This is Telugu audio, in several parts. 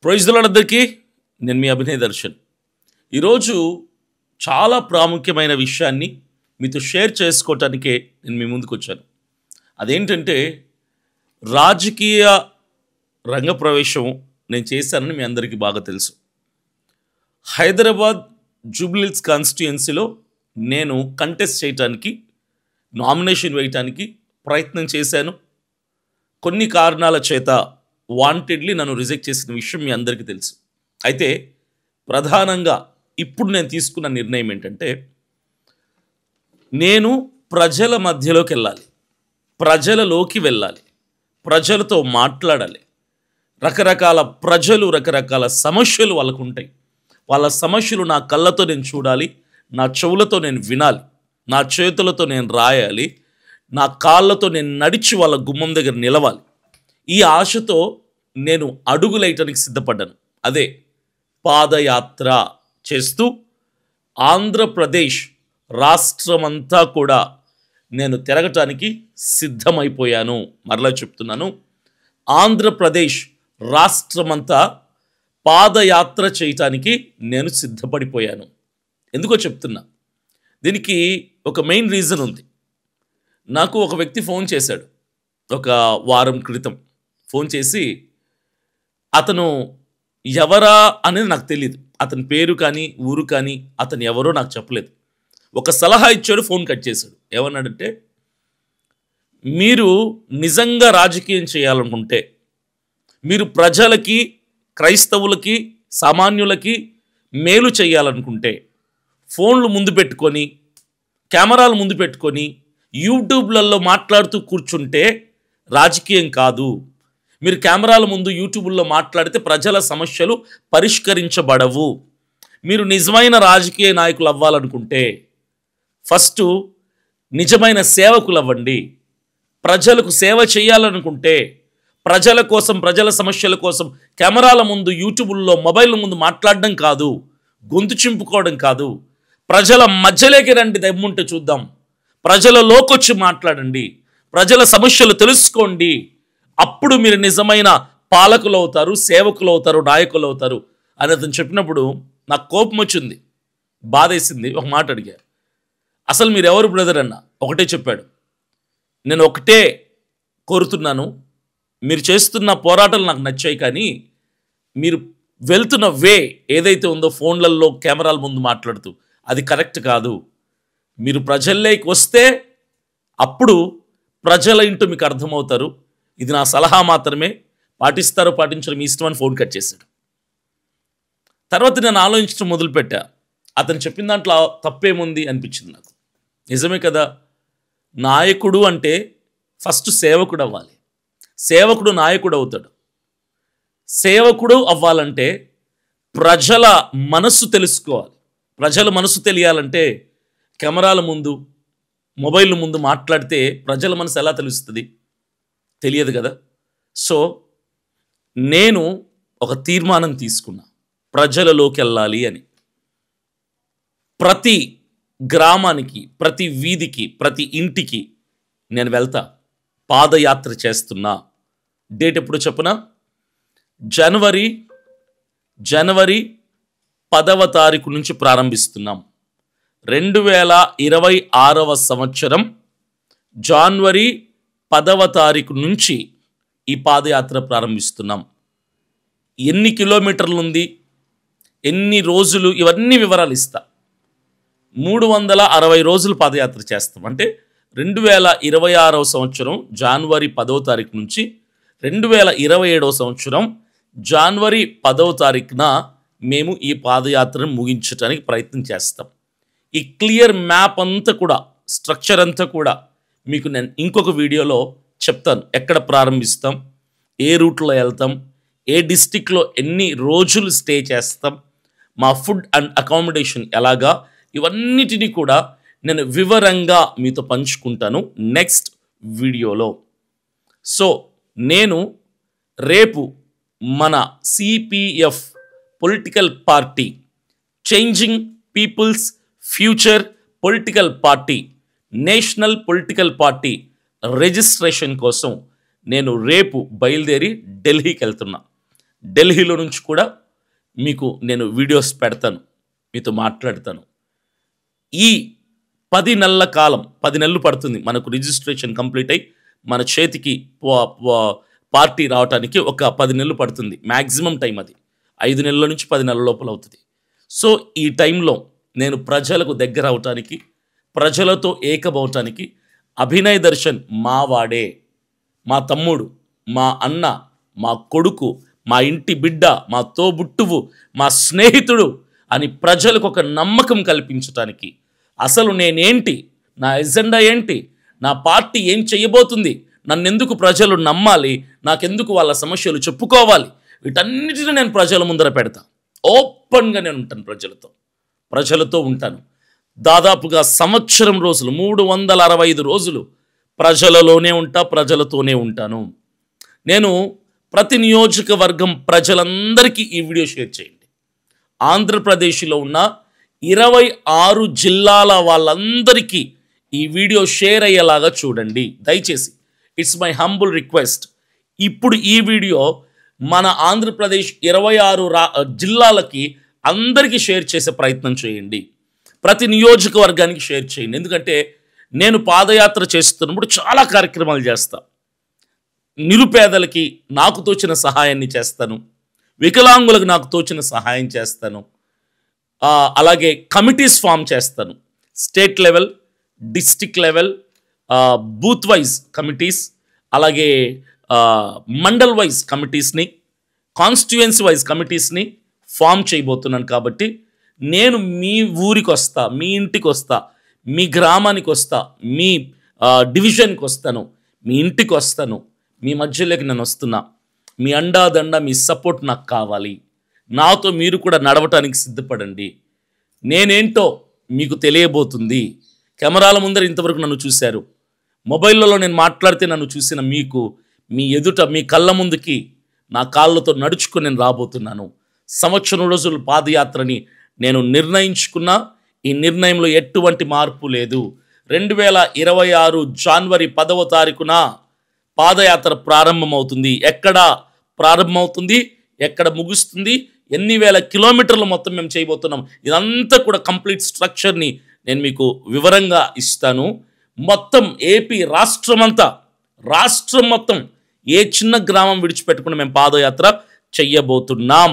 ప్రైజ్ ది లార్డ్ అందరికీ. నేను మీ అభినయ్ దర్శన్. ఈరోజు చాలా ప్రాముఖ్యమైన విషయాన్ని మీతో షేర్ చేసుకోవటానికే నేను మీ ముందుకు వచ్చాను. అదేంటంటే రాజకీయ రంగప్రవేశం నేను చేశానని మీ అందరికీ బాగా తెలుసు. హైదరాబాద్ జూబ్లీ హిల్స్ కాన్స్టిట్యుయెన్సీలో నేను కంటెస్ట్ చేయటానికి, నామినేషన్ వేయటానికి ప్రయత్నం చేశాను. కొన్ని కారణాల చేత వాంటెడ్లీ నన్ను రిజెక్ట్ చేసిన విషయం మీ అందరికీ తెలుసు. అయితే ప్రధానంగా ఇప్పుడు నేను తీసుకున్న నిర్ణయం ఏంటంటే, నేను ప్రజల మధ్యలోకి వెళ్ళాలి, ప్రజలలోకి వెళ్ళాలి, ప్రజలతో మాట్లాడాలి. రకరకాల ప్రజలు, రకరకాల సమస్యలు వాళ్ళకు ఉంటాయి. వాళ్ళ సమస్యలు నా కళ్ళతో నేను చూడాలి, నా చెవులతో నేను వినాలి, నా చేతులతో నేను రాయాలి, నా కాళ్ళతో నేను నడిచి వాళ్ళ గుమ్మం దగ్గర నిలవాలి. ఈ ఆశతో నేను అడుగులేయటానికి సిద్ధపడ్డాను. అదే పాదయాత్ర చేస్తూ ఆంధ్రప్రదేశ్ రాష్ట్రమంతా కూడా నేను తిరగటానికి సిద్ధమైపోయాను. మరలా చెప్తున్నాను, ఆంధ్రప్రదేశ్ రాష్ట్రమంతా పాదయాత్ర చేయటానికి నేను సిద్ధపడిపోయాను. ఎందుకో చెప్తున్నా. దీనికి ఒక మెయిన్ రీజన్ ఉంది. నాకు ఒక వ్యక్తి ఫోన్ చేశాడు ఒక వారం క్రితం. ఫోన్ చేసి, అతను ఎవరా అనేది నాకు తెలియదు. అతని పేరు కానీ ఊరు కానీ అతను ఎవరో నాకు చెప్పలేదు. ఒక సలహా ఇచ్చాడు, ఫోన్ కట్ చేశాడు. ఏమన్నాడంటే, మీరు నిజంగా రాజకీయం చేయాలనుకుంటే, మీరు ప్రజలకి, క్రైస్తవులకి, సామాన్యులకి మేలు చేయాలనుకుంటే, ఫోన్లు ముందు పెట్టుకొని, కెమెరాలు ముందు పెట్టుకొని యూట్యూబ్లలో మాట్లాడుతూ కూర్చుంటే రాజకీయం కాదు. మీరు కెమెరాల ముందు యూట్యూబ్లో మాట్లాడితే ప్రజల సమస్యలు పరిష్కరించబడవు. మీరు నిజమైన రాజకీయ నాయకులు అవ్వాలనుకుంటే ఫస్ట్ నిజమైన సేవకులు అవ్వండి. ప్రజలకు సేవ చేయాలనుకుంటే, ప్రజల కోసం, ప్రజల సమస్యల కోసం కెమెరాల ముందు, యూట్యూబ్లో, మొబైల్ ముందు మాట్లాడడం కాదు, గొంతు చింపుకోవడం కాదు. ప్రజల మధ్యలోకి రండి, దమ్ముంటే చూద్దాం. ప్రజలలోకొచ్చి మాట్లాడండి, ప్రజల సమస్యలు తెలుసుకోండి. అప్పుడు మీరు నిజమైన పాలకులు అవుతారు, సేవకులు అవుతారు, నాయకులు అవుతారు అని అతను చెప్పినప్పుడు నాకు కోపం వచ్చింది, బాధేసింది. ఒక మాట అడిగా, అసలు మీరు ఎవరు బ్రదర్ అన్న. ఒకటే చెప్పాడు, నేను ఒకటే కోరుతున్నాను, మీరు చేస్తున్న పోరాటాలు నాకు నచ్చాయి, కానీ మీరు వెళ్తున్న వే ఏదైతే ఉందో ఫోన్లలో కెమెరాల ముందు మాట్లాడుతూ, అది కరెక్ట్ కాదు. మీరు ప్రజల్లోకి వస్తే అప్పుడు ప్రజల ఇంటూ మీకు అర్థమవుతారు. ఇది నా సలహా మాత్రమే, పాటిస్తారో పాటించడం మీ ఇష్టం అని ఫోన్ కట్ చేశాడు. తర్వాత నేను ఆలోచించడం మొదలుపెట్టా. అతను చెప్పిన దాంట్లో తప్పేముంది అనిపించింది నాకు. నిజమే కదా, నాయకుడు అంటే ఫస్ట్ సేవకుడు అవ్వాలి. సేవకుడు నాయకుడు అవుతాడు. సేవకుడు అవ్వాలంటే ప్రజల మనస్సు తెలుసుకోవాలి. ప్రజల మనసు తెలియాలంటే కెమెరాల ముందు, మొబైల్ ముందు మాట్లాడితే ప్రజల మనసు ఎలా తెలుస్తుంది? తెలియదు కదా. సో నేను ఒక తీర్మానం తీసుకున్నా, ప్రజలలోకి వెళ్ళాలి అని. ప్రతి గ్రామానికి, ప్రతి వీధికి, ప్రతి ఇంటికి నేను వెళ్తా, పాదయాత్ర చేస్తున్నా. డేట్ ఎప్పుడు చెప్పునా? జనవరి 10వ తారీఖు నుంచి ప్రారంభిస్తున్నాం. 2026వ సంవత్సరం జనవరి 10వ తారీఖు నుంచి ఈ పాదయాత్ర ప్రారంభిస్తున్నాం. ఎన్ని కిలోమీటర్లు ఉంది, ఎన్ని రోజులు, ఇవన్నీ వివరాలు ఇస్తా. 360 రోజులు పాదయాత్ర చేస్తాం. అంటే 2026వ సంవత్సరం జనవరి 10వ తారీఖు నుంచి 2027వ సంవత్సరం జనవరి 10వ తారీఖున మేము ఈ పాదయాత్రను ముగించడానికి ప్రయత్నం చేస్తాం. ఈ క్లియర్ మ్యాప్ అంతా కూడా, స్ట్రక్చర్ అంతా కూడా మీకు నేను ఇంకొక వీడియోలో చెప్తాను. ఎక్కడ ప్రారంభిస్తాం, ఏ రూట్లో వెళ్తాం, ఏ డిస్టిక్లో ఎన్ని రోజులు స్టే చేస్తాం, మా ఫుడ్ అండ్ అకామిడేషన్ ఎలాగా, ఇవన్నిటినీ కూడా నేను వివరంగా మీతో పంచుకుంటాను నెక్స్ట్ వీడియోలో. సో నేను రేపు మన CPF political party, changing people's future political party, national political party registration కోసం నేను రేపు బయలుదేరి ఢిల్లీకి వెళ్తున్నా. ఢిల్లీలో నుంచి కూడా మీకు నేను వీడియోస్ పెడతాను, మీతో మాట్లాడతాను. ఈ 10 నెలల కాలం, 10 నెలలు పడుతుంది మనకు రిజిస్ట్రేషన్ కంప్లీట్ అయ్యి మన చేతికి పార్టీ రావడానికి. ఒక 10 నెలలు పడుతుంది మ్యాక్సిమం టైం. అది 5 నెలల నుంచి 10 నెలల లోపల అవుతుంది. సో ఈ టైంలో నేను ప్రజలకు దగ్గర అవటానికి, ప్రజలతో ఏకమవటానికి అభినయ్ దర్శన్ మా వాడే, మా తమ్ముడు, మా అన్న, మా కొడుకు, మా ఇంటి బిడ్డ, మా తోబుట్టువు, మా స్నేహితుడు అని ప్రజలకు ఒక నమ్మకం కల్పించటానికి, అసలు నేనేంటి, నా ఎజెండా ఏంటి, నా పార్టీ ఏం చేయబోతుంది, నన్నెందుకు ప్రజలు నమ్మాలి, నాకెందుకు వాళ్ళ సమస్యలు చెప్పుకోవాలి, వీటన్నిటిని నేను ప్రజల ముందర పెడతా. ఓపెన్గా నేను ఉంటాను, ప్రజలతో ఉంటాను. దాదాపుగా సంవత్సరం రోజులు, 365 రోజులు ప్రజలలోనే ఉంటా, ప్రజలతోనే ఉంటాను. నేను ప్రతి నియోజకవర్గం ప్రజలందరికీ ఈ వీడియో షేర్ చేయండి. ఆంధ్రప్రదేశ్లో ఉన్న 26 జిల్లాల వాళ్ళందరికీ ఈ వీడియో షేర్ అయ్యేలాగా చూడండి దయచేసి. It's my humble request. ఇప్పుడు ఈ వీడియో మన ఆంధ్రప్రదేశ్ 26 జిల్లాలకి అందరికీ షేర్ చేసే ప్రయత్నం చేయండి. ప్రతి నియోజకవర్గానికి షేర్ చేయండి. ఎందుకంటే నేను పాదయాత్ర చేస్తున్నప్పుడు చాలా కార్యక్రమాలు చేస్తా. నిరుపేదలకి నాకు తోచిన సహాయాన్ని చేస్తాను, వికలాంగులకు నాకు తోచిన సహాయం చేస్తాను, అలాగే కమిటీస్ ఫామ్ చేస్తాను. State level, district level, booth wise committees, అలాగే మండల్ వైజ్ కమిటీస్ని, కాన్స్టిట్యుయెన్సీ వైజ్ కమిటీస్ని ఫామ్ చేయబోతున్నాను. కాబట్టి నేను మీ ఊరికి వస్తా, మీ ఇంటికి వస్తా, మీ గ్రామానికి వస్తా, మీ డివిజన్కి వస్తాను, మీ ఇంటికి వస్తాను, మీ మధ్యలోకి నేను వస్తున్నా. మీ అండాదండ, మీ సపోర్ట్ నాకు కావాలి. నాతో మీరు కూడా నడవటానికి సిద్ధపడండి. నేనేంటో మీకు తెలియబోతుంది. కెమెరాల ముందర ఇంతవరకు నన్ను చూశారు, మొబైల్లో నేను మాట్లాడితే నన్ను చూసిన మీకు, మీ ఎదుట, మీ కళ్ళ ముందుకి నా కాళ్ళతో నడుచుకొని నేను రాబోతున్నాను. సంవత్సరం రోజుల పాదయాత్రని నేను నిర్ణయించుకున్నా. ఈ నిర్ణయంలో ఎటువంటి మార్పు లేదు. 2026 జనవరి 10వ తారీఖున పాదయాత్ర ప్రారంభమవుతుంది. ఎక్కడ ప్రారంభమవుతుంది, ఎక్కడ ముగుస్తుంది, ఎన్ని వేల కిలోమీటర్లు మొత్తం మేము చేయబోతున్నాం, ఇదంతా కూడా కంప్లీట్ స్ట్రక్చర్ని నేను మీకు వివరంగా ఇస్తాను. మొత్తం ఏపీ రాష్ట్రం మొత్తం ఏ చిన్న గ్రామం విడిచిపెట్టుకుని మేము పాదయాత్ర చెయ్యబోతున్నాం.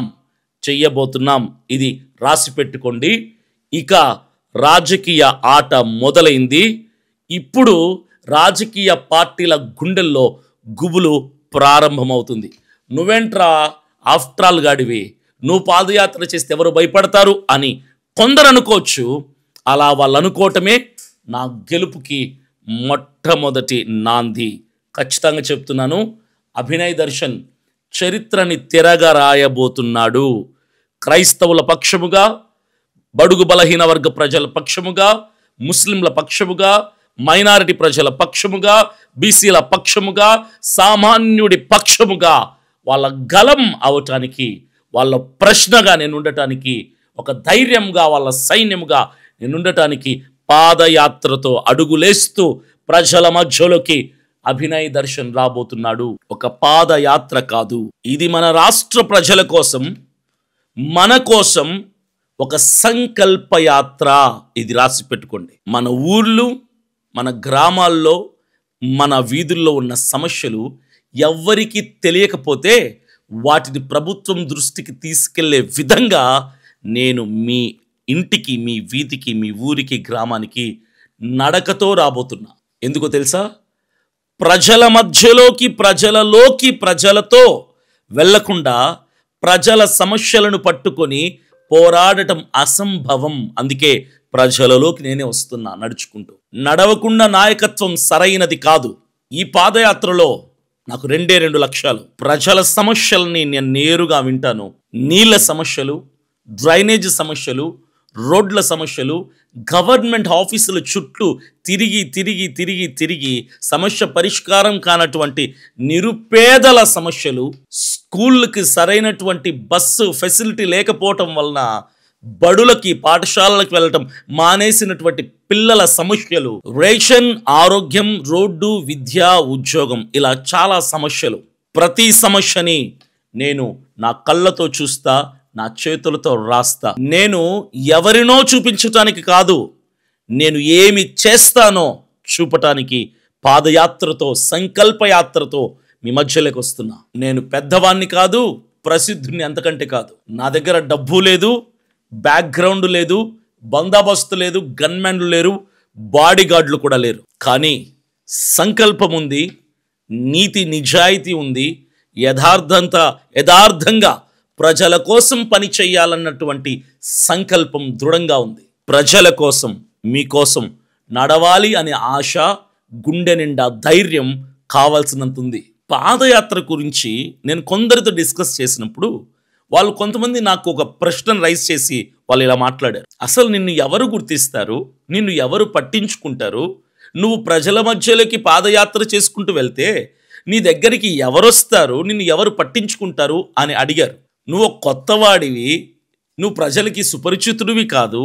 ఇది రాసి పెట్టుకోండి. ఇక రాజకీయ ఆట మొదలైంది. ఇప్పుడు రాజకీయ పార్టీల గుండెల్లో గుబులు ప్రారంభమవుతుంది. నువ్వేంట్రా ఆఫ్టర్ ఆల్ గాడివి, నువ్వు పాదయాత్ర చేస్తే ఎవరు భయపడతారు అని కొందరు అనుకోవచ్చు. అలా వాళ్ళు అనుకోవటమే నా గెలుపుకి మొట్టమొదటి నాంది. ఖచ్చితంగా చెప్తున్నాను, అభినయ్ దర్శన్ చరిత్రని తిరగ రాయబోతున్నాడు. క్రైస్తవుల పక్షముగా, బడుగు బలహీన వర్గ ప్రజల పక్షముగా, ముస్లింల పక్షముగా, మైనారిటీ ప్రజల పక్షముగా, బీసీల పక్షముగా, సామాన్యుడి పక్షముగా వాళ్ళ గలం అవటానికి, వాళ్ళ ప్రశ్నగా నేను ఉండటానికి, ఒక ధైర్యంగా వాళ్ళ సైన్యముగా నేను ఉండటానికి పాదయాత్రతో అడుగులేస్తూ ప్రజల మధ్యలోకి అభినయ్ దర్శన్ రాబోతున్నాడు. ఒక పాదయాత్ర కాదు, ఇది మన రాష్ట్ర ప్రజల కోసం, మన కోసం ఒక సంకల్ప యాత్ర. ఇది రాసి పెట్టుకోండి. మన ఊర్లు, మన గ్రామాల్లో, మన వీధుల్లో ఉన్న సమస్యలు ఎవ్వరికి తెలియకపోతే వాటిని ప్రభుత్వం దృష్టికి తీసుకెళ్లే విధంగా నేను మీ ఇంటికి, మీ వీధికి, మీ ఊరికి, గ్రామానికి నడకతో రాబోతున్నా. ఎందుకో తెలుసా? ప్రజల మధ్యలోకి, ప్రజలతో వెళ్లకుండా ప్రజల సమస్యలను పట్టుకొని పోరాడటం అసంభవం. అందుకే ప్రజలలోకి నేనే వస్తున్నా నడుచుకుంటూ. నడవకుండా నాయకత్వం సరైనది కాదు. ఈ పాదయాత్రలో నాకు 2 లక్ష్యాలు. ప్రజల సమస్యల్ని నేను నేరుగా వింటాను. నీళ్ళ సమస్యలు, డ్రైనేజ్ సమస్యలు, రోడ్ల సమస్యలు, గవర్నమెంట్ ఆఫీసుల చుట్టూ తిరిగి సమస్య పరిష్కారం కానటువంటి నిరుపేదల సమస్యలు, స్కూళ్ళకి సరైనటువంటి బస్సు ఫెసిలిటీ లేకపోవటం వలన బడులకి, పాఠశాలలకు వెళ్ళటం మానేసినటువంటి పిల్లల సమస్యలు, రేషన్, ఆరోగ్యం, రోడ్డు, విద్య, ఉద్యోగం, ఇలా చాలా సమస్యలు. ప్రతి సమస్యని నేను నా కళ్ళతో చూస్తా, నా చేతులతో రాస్తా. నేను ఎవరినో చూపించటానికి కాదు, నేను ఏమి చేస్తానో చూపటానికి పాదయాత్రతో, సంకల్పయాత్రతో మీ మధ్యలోకి వస్తున్నా. నేను పెద్దవాణ్ణి కాదు, ప్రసిద్ధుని అంతకంటే కాదు. నా దగ్గర డబ్బు లేదు, బ్యాక్గ్రౌండ్ లేదు, బందోబస్తు లేదు, గన్మెన్లు లేరు, బాడీ గార్డులు కూడా లేరు. కానీ సంకల్పం ఉంది, నీతి నిజాయితీ ఉంది, యథార్థంగా ప్రజల కోసం పని చేయాలన్నటువంటి సంకల్పం దృఢంగా ఉంది. ప్రజల కోసం, మీకోసం నడవాలి అనే ఆశ, గుండె నిండా ధైర్యం కావాల్సినంత ఉంది. పాదయాత్ర గురించి నేను కొందరితో డిస్కస్ చేసినప్పుడు వాళ్ళు కొంతమంది నాకు ఒక ప్రశ్న రైజ్ చేసి వాళ్ళు ఇలా మాట్లాడారు. అసలు నిన్ను ఎవరు గుర్తిస్తారు, నిన్ను ఎవరు పట్టించుకుంటారు, నువ్వు ప్రజల మధ్యలోకి పాదయాత్ర చేసుకుంటూ వెళ్తే నీ దగ్గరికి ఎవరొస్తారు, నిన్ను ఎవరు పట్టించుకుంటారు అని అడిగారు. నువ్వు కొత్తవాడివి, నువ్వు ప్రజలకి సుపరిచితుడివి కాదు,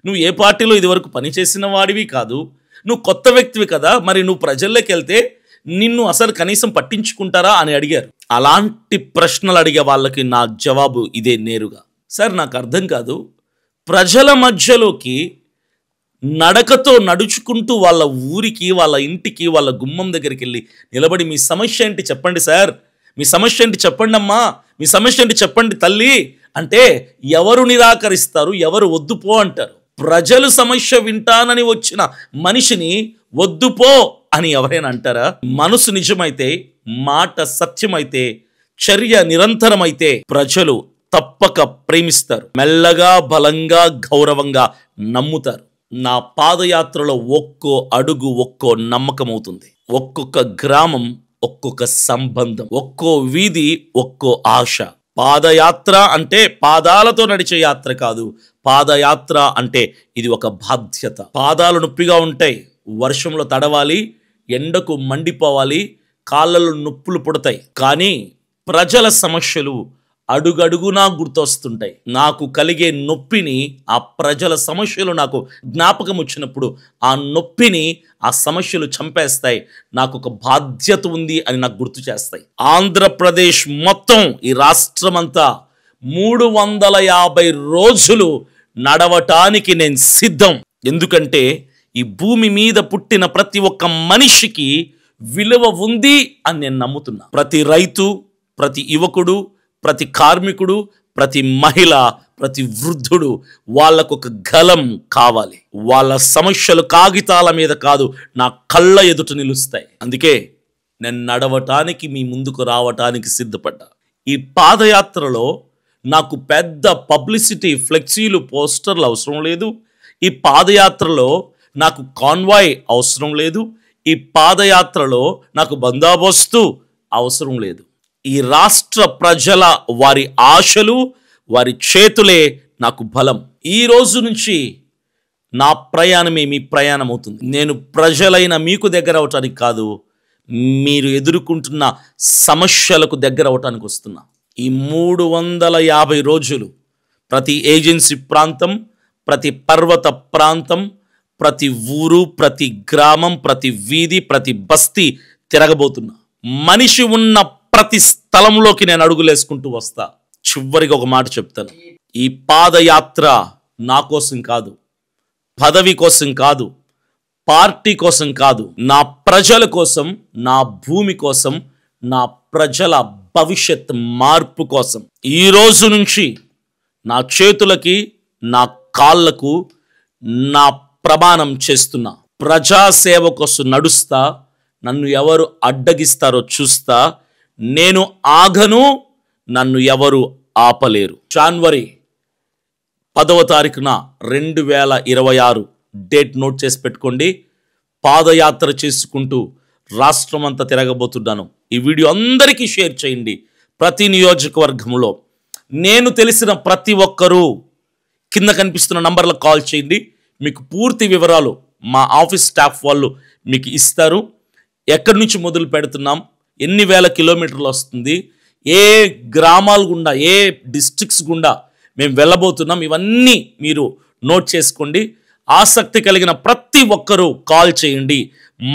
నువ్వు ఏ పార్టీలో ఇదివరకు పనిచేసిన వాడివి కాదు, నువ్వు కొత్త వ్యక్తివి కదా, మరి నువ్వు ప్రజల్లోకి వెళ్తే నిన్ను అసలు కనీసం పట్టించుకుంటారా అని అడిగారు. అలాంటి ప్రశ్నలు అడిగే వాళ్ళకి నా జవాబు ఇదే నేరుగా. సార్, నాకు అర్థం కాదు, ప్రజల మధ్యలోకి నడకతో నడుచుకుంటూ వాళ్ళ ఊరికి, వాళ్ళ ఇంటికి, వాళ్ళ గుమ్మం దగ్గరికి వెళ్ళి నిలబడి మీ సమస్య ఏంటి చెప్పండి సార్, మీ సమస్య ఏంటి చెప్పండి అమ్మా, మీ సమస్య ఏంటి చెప్పండి తల్లి అంటే ఎవరు నిరాకరిస్తారు, ఎవరు వద్దుపో అంటారు? ప్రజలు సమస్య వింటానని వచ్చిన మనిషిని వద్దుపో అని ఎవరైనా అంటారా? మనసు నిజమైతే, మాట సత్యమైతే, చర్య నిరంతరమైతే ప్రజలు తప్పక ప్రేమిస్తారు, మెల్లగా, బలంగా, గౌరవంగా నమ్ముతారు. నా పాదయాత్రలో ఒక్కో అడుగు ఒక్కో నమ్మకం అవుతుంది. ఒక్కొక్క గ్రామం ఒక్కొక్క సంబంధం, ఒక్కో వీధి ఒక్కో ఆశ. పాదయాత్ర అంటే పాదాలతో నడిచే యాత్ర కాదు. పాదయాత్ర అంటే ఇది ఒక బాధ్యత. పాదాలు నొప్పిగా ఉంటాయి, వర్షంలో తడవాలి, ఎండకు మండిపోవాలి, కాళ్ళలో నొప్పులు పుడతాయి. కానీ ప్రజల సమస్యలు అడుగడుగునా గుర్తొస్తుంటాయి. నాకు కలిగే నొప్పిని, ఆ ప్రజల సమస్యలు నాకు జ్ఞాపకం వచ్చినప్పుడు ఆ నొప్పిని, ఆ సమస్యలు చంపేస్తాయి. నాకు ఒక బాధ్యత ఉంది అని నాకు గుర్తు చేస్తాయి. ఆంధ్రప్రదేశ్ మొత్తం, ఈ రాష్ట్రమంతా 350 రోజులు నడవటానికి నేను సిద్ధం. ఎందుకంటే ఈ భూమి మీద పుట్టిన ప్రతి ఒక్క మనిషికి విలువ ఉంది అని నేను నమ్ముతున్నా. ప్రతి రైతు, ప్రతి యువకుడు, ప్రతి కార్మికుడు, ప్రతి మహిళ, ప్రతి వృద్ధుడు వాళ్ళకొక గలం కావాలి. వాళ్ళ సమస్యలు కాగితాల మీద కాదు, నా కళ్ళ ఎదుట నిలుస్తాయి. అందుకే నేను నడవటానికి, మీ ముందుకు రావటానికి సిద్ధపడ్డా. ఈ పాదయాత్రలో నాకు పెద్ద పబ్లిసిటీ, ఫ్లెక్సీలు, పోస్టర్లు అవసరం లేదు. ఈ పాదయాత్రలో నాకు కాన్వాయ్ అవసరం లేదు. ఈ పాదయాత్రలో నాకు బందోబస్తు అవసరం లేదు. ఈ రాష్ట్ర ప్రజల, వారి ఆశలు, వారి చేతులే నాకు బలం. ఈ రోజు నుంచి నా ప్రయాణమే మీ ప్రయాణం అవుతుంది. నేను ప్రజలైన మీకు దగ్గర అవటానికి కాదు, మీరు ఎదుర్కొంటున్న సమస్యలకు దగ్గర అవటానికి వస్తున్నా. ఈ 350 రోజులు ప్రతి ఏజెన్సీ ప్రాంతం, ప్రతి పర్వత ప్రాంతం, ప్రతి ఊరు, ప్రతి గ్రామం, ప్రతి వీధి, ప్రతి బస్తీ తిరగబోతున్నా. మనిషి ఉన్న ప్రతి స్థలంలోకి నేను అడుగులేసుకుంటూ వస్తా. చివరికి ఒక మాట చెప్తాను, ఈ పాదయాత్ర నా కోసం కాదు, పదవి కోసం కాదు, పార్టీ కోసం కాదు, నా ప్రజల కోసం, నా భూమి కోసం, నా ప్రజల భవిష్యత్ మార్పు కోసం. ఈ రోజు నుంచి నా చేతులకి, నా కాళ్ళకు నా ప్రమాణం చేస్తున్నా. ప్రజాసేవ కోసం నడుస్తా, నన్ను ఎవరు అడ్డగిస్తారో చూస్తా, నేను ఆగను, నన్ను ఎవరు ఆపలేరు. జనవరి 10వ తారీఖున 2026 డేట్ నోట్ చేసి పెట్టుకోండి. పాదయాత్ర చేసుకుంటూ రాష్ట్రమంతా తిరగబోతున్నాను. ఈ వీడియో అందరికీ షేర్ చేయండి. ప్రతి నియోజకవర్గంలో నేను తెలిసిన ప్రతి ఒక్కరూ కింద కనిపిస్తున్న నంబర్లకు కాల్ చేయండి. మీకు పూర్తి వివరాలు మా ఆఫీస్ స్టాఫ్ వాళ్ళు మీకు ఇస్తారు. ఎక్కడి నుంచి మొదలు పెడుతున్నాం, ఎన్ని వేల కిలోమీటర్లు వస్తుంది, ఏ గ్రామాల గుండా, ఏ డిస్ట్రిక్ట్స్ గుండా మేము వెళ్ళబోతున్నాం, ఇవన్నీ మీరు నోట్ చేసుకోండి. ఆసక్తి కలిగిన ప్రతి ఒక్కరూ కాల్ చేయండి,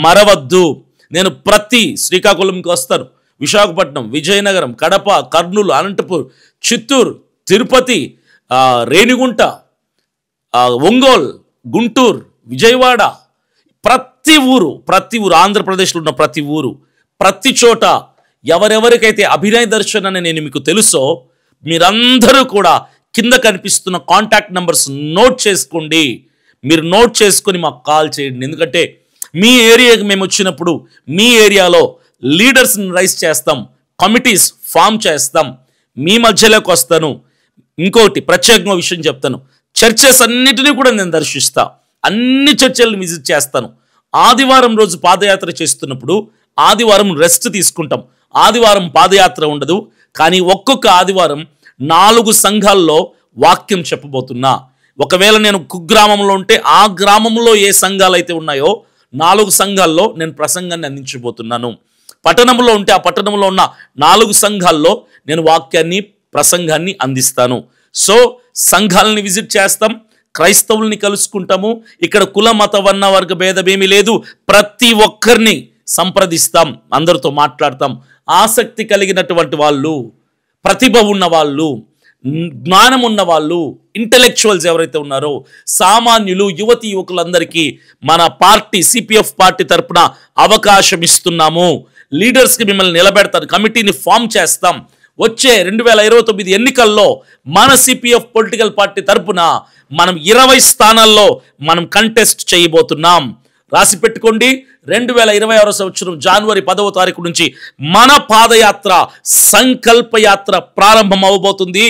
మరవద్దు. నేను ప్రతి శ్రీకాకుళంకి వస్తాను, విశాఖపట్నం, విజయనగరం, కడప, కర్నూలు, అనంతపూర్, చిత్తూరు, తిరుపతి, రేణిగుంట, ఒంగోలు, గుంటూరు, విజయవాడ, ప్రతి ఊరు ఆంధ్రప్రదేశ్లో ఉన్న ప్రతి ఊరు, ప్రతి చోట ఎవరెవరికైతే అభినయ దర్శన్ అని నేను మీకు తెలుసో మీరందరూ కూడా కింద కనిపిస్తున్న కాంటాక్ట్ నెంబర్స్ నోట్ చేసుకోండి. మీరు నోట్ చేసుకొని మాకు కాల్ చేయండి. ఎందుకంటే మీ ఏరియాకి మేము వచ్చినప్పుడు మీ ఏరియాలో లీడర్స్ని రైజ్ చేస్తాం, కమిటీస్ ఫామ్ చేస్తాం, మీ మధ్యలోకి వస్తాను. ఇంకోటి ప్రత్యేకంగా విషయం చెప్తాను, చర్చెస్ అన్నిటినీ కూడా నేను దర్శిస్తా, అన్ని చర్చలను విజిట్ చేస్తాను. ఆదివారం రోజు పాదయాత్ర చేస్తున్నప్పుడు ఆదివారం రెస్ట్ తీసుకుంటాం, ఆదివారం పాదయాత్ర ఉండదు. కానీ ఒక్కొక్క ఆదివారం 4 సంఘాల్లో వాక్యం చెప్పబోతున్నా. ఒకవేళ నేను కుగ్రామంలో ఉంటే ఆ గ్రామంలో ఏ సంఘాలు అయితే ఉన్నాయో 4 సంఘాల్లో నేను ప్రసంగాన్ని అందించబోతున్నాను. పట్టణంలో ఉంటే ఆ పట్టణంలో ఉన్న 4 సంఘాల్లో నేను వాక్యాన్ని ప్రసంగాన్ని అందిస్తాను. సో సంఘాలని విజిట్ చేస్తాం, క్రైస్తవుల్ని కలుసుకుంటాము. ఇక్కడ కుల మత వర్ణ వర్గ భేదమేమీ లేదు. ప్రతి ఒక్కరిని సంప్రదిస్తాం, అందరితో మాట్లాడతాం. ఆసక్తి కలిగినటువంటి వాళ్ళు, ప్రతిభ ఉన్న వాళ్ళు, జ్ఞానం ఉన్న వాళ్ళు, ఇంటెలెక్చువల్స్ ఎవరైతే ఉన్నారో, సామాన్యులు, యువతి యువకులందరికీ మన పార్టీ సిపిఎఫ్ పార్టీ తరపున అవకాశం ఇస్తున్నాము. లీడర్స్కి మిమ్మల్ని నిలబెడతారు, కమిటీని ఫామ్ చేస్తాం. వచ్చే 2029 ఎన్నికల్లో మన సిపిఎఫ్ పొలిటికల్ పార్టీ తరపున మనం 20 స్థానాల్లో మనం కంటెస్ట్ చేయబోతున్నాం. రాసి పెట్టుకోండి, 2026 సంవత్సరం జనవరి 10వ తారీఖు నుంచి మన పాదయాత్ర, సంకల్ప యాత్ర ప్రారంభం అవబోతుంది.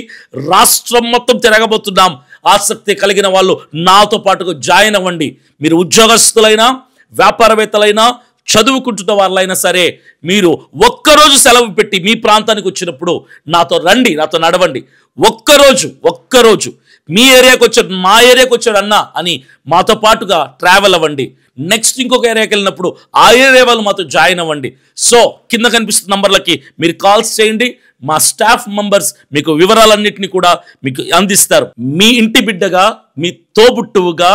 రాష్ట్రం మొత్తం తిరగబోతున్నాం. ఆసక్తి కలిగిన వాళ్ళు నాతో పాటుగా జాయిన్ అవ్వండి. మీరు ఉద్యోగస్తులైనా, వ్యాపారవేత్తలైనా, చదువుకుంటున్న వాళ్ళైనా సరే, మీరు ఒక్కరోజు సెలవు పెట్టి మీ ప్రాంతానికి వచ్చినప్పుడు నాతో రండి, నాతో నడవండి. ఒక్కరోజు మీ ఏరియాకి వచ్చాడు, మా ఏరియాకి వచ్చాడు అన్న అని మాతో పాటుగా ట్రావెల్ అవ్వండి. నెక్స్ట్ ఇంకొక ఏరియాకి వెళ్ళినప్పుడు ఆ ఏరియా వాళ్ళు మాతో జాయిన్ అవ్వండి. సో కింద కనిపిస్తున్న నంబర్లకి మీరు కాల్స్ చేయండి. మా స్టాఫ్ మెంబర్స్ మీకు వివరాలన్నింటినీ కూడా మీకు అందిస్తారు. మీ ఇంటి బిడ్డగా, మీ తోబుట్టువుగా,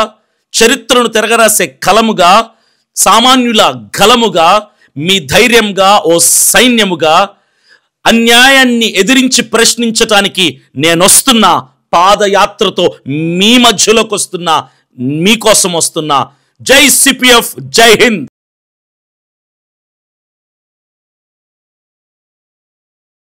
చరిత్రను తిరగరాసే కలముగా, సామాన్యుల గలముగా, మీ ధైర్యంగా, ఓ సైన్యముగా, అన్యాయాన్ని ఎదిరించి ప్రశ్నించటానికి నేను వస్తున్నా. పాదయాత్రతో మీ మధ్యలోకి వస్తున్నా, మీకోసం వస్తున్నా. జై సిపిఎఫ్, జై హింద్.